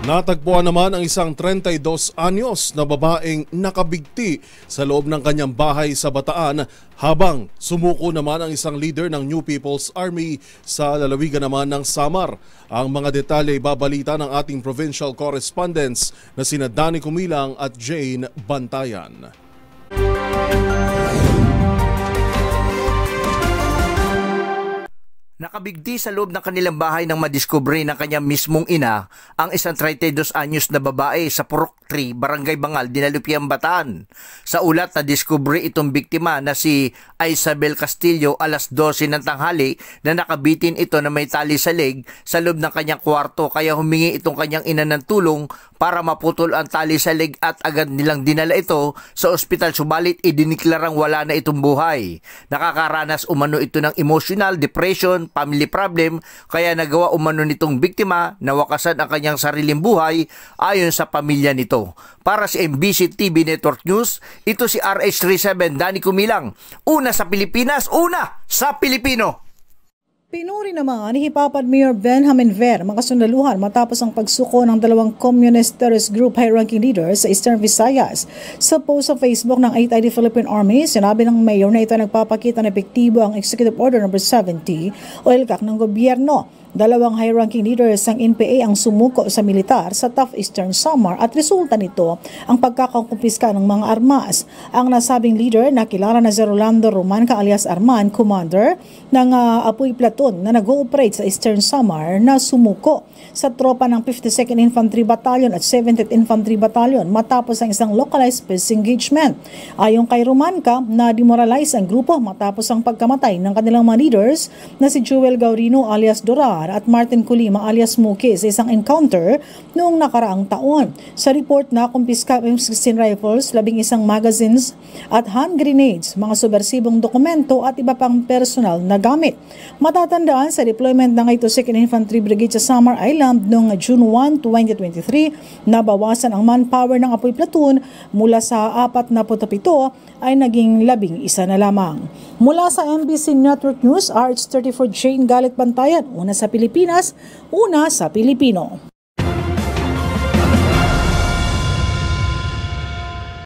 Natagpuan naman ang isang 32 anyos na babaeng nakabigti sa loob ng kanyang bahay sa Bataan habang sumuko naman ang isang leader ng New People's Army sa lalawigan naman ng Samar. Ang mga detalye babalita ng ating provincial correspondents na sina Danny Kumilang at Jane Bantayan. Nakabigti sa loob ng kanilang bahay nang madiskubre ng kanyang mismong ina ang isang 32 anyos na babae sa Purok 3, Barangay Bangal, Dinalupiang, Bataan. Sa ulat na diskubre itong biktima na si Isabel Castillo alas 12 ng tanghali na nakabitin ito na may tali sa leg sa loob ng kanyang kwarto, kaya humingi itong kanyang ina ng tulong para maputol ang tali sa leg at agad nilang dinala ito sa ospital, subalit idiniklarang wala na itong buhay. Nakakaranas umano ito ng emotional depression, family problem, kaya nagawa umano nitong biktima na wakasan ang kanyang sariling buhay ayon sa pamilya nito. Para sa MBC TV Network News, ito si RH37 Danny Kumilang. Una sa Pilipinas, una sa Pilipino. Pinuri naman ni Hipapad Mayor Benjamin Ver makasundaluhan matapos ang pagsuko ng dalawang communist terrorist group high-ranking leaders sa Eastern Visayas. Sa post sa Facebook ng 8th ID Philippine Army, sinabi ng mayor na ito nagpapakita na epektibo ang Executive Order No. 70 o ELCAC ng gobyerno. Dalawang high-ranking leaders ng NPA ang sumuko sa militar sa Tough Eastern Samar at resulta nito ang pagkakakumpiska ng mga armas. Ang nasabing leader na kilala na si Rolando Romanca alias Arman, commander ng Apoy Platoon na nag-ooperate sa Eastern Samar na sumuko sa tropa ng 52nd Infantry Battalion at 70th Infantry Battalion matapos ang isang localized peace engagement. Ayon kay Romanca, na-demoralize ang grupo matapos ang pagkamatay ng kanilang mga leaders na si Joel Gaurino alias Dorar at Martin Colima alias Muki sa isang encounter noong nakaraang taon. Sa report na kumpiska ang 16 rifles, 11 magazines at hand grenades, mga subversibong dokumento at iba pang personal na gamit. Matatandaan sa deployment ng 82nd Infantry Brigade sa Samar Island noong June 1, 2023, nabawasan ang manpower ng Apoy Platoon mula sa 47 ay naging 11 na lamang. Mula sa MBC Network News, RH34 Jane Bantayan, una sa Pilipinas, una sa Pilipino.